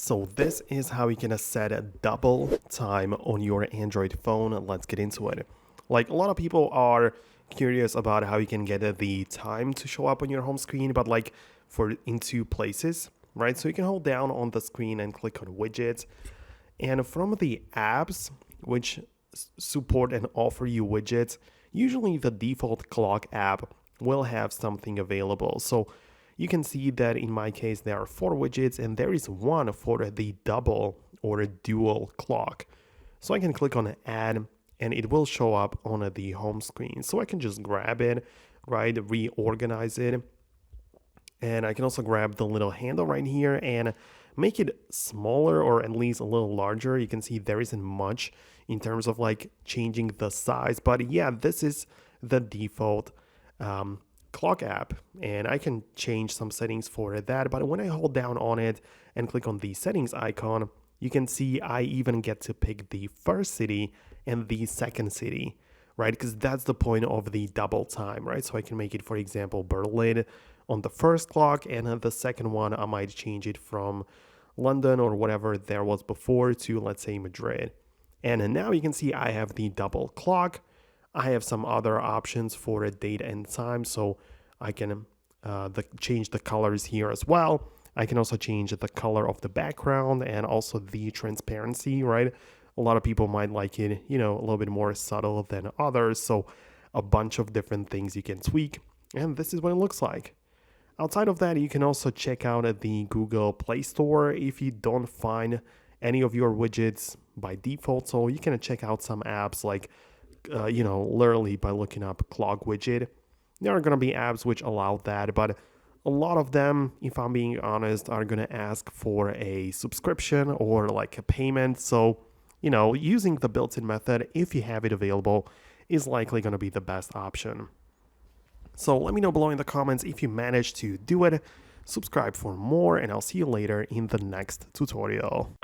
So this is how you can set a double time on your Android phone. Let's get into it. Like a lot of people are curious about how you can get the time to show up on your home screen, but like for in two places, right? So you can hold down on the screen and click on widgets. And from the apps which support and offer you widgets, usually the default clock app will have something available. So you can see that in my case there are 4 widgets and there is one for the double or dual clock. So I can click on add and it will show up on the home screen. So I can just grab it, right, reorganize it. And I can also grab the little handle right here and make it smaller or at least a little larger. You can see there isn't much in terms of like changing the size, but yeah, this is the default clock app, and I can change some settings for that. But when I hold down on it and click on the settings icon, you can see I even get to pick the first city and the second city, right? Because that's the point of the double time, right? So I can make it, for example, Berlin on the first clock, and the second one I might change it from London or whatever there was before to, let's say, Madrid. And now you can see I have the double clock. I have some other options for a date and time, so I can change the colors here as well. I can also change the color of the background and also the transparency, right? A lot of people might like it, a little bit more subtle than others, so a bunch of different things you can tweak, and this is what it looks like. Outside of that, you can also check out the Google Play Store if you don't find any of your widgets by default, so you can check out some apps like literally by looking up clock widget. There are going to be apps which allow that, but a lot of them, if I'm being honest, are going to ask for a subscription or like a payment. So, using the built-in method, if you have it available, is likely going to be the best option. So let me know below in the comments if you managed to do it. Subscribe for more, and I'll see you later in the next tutorial.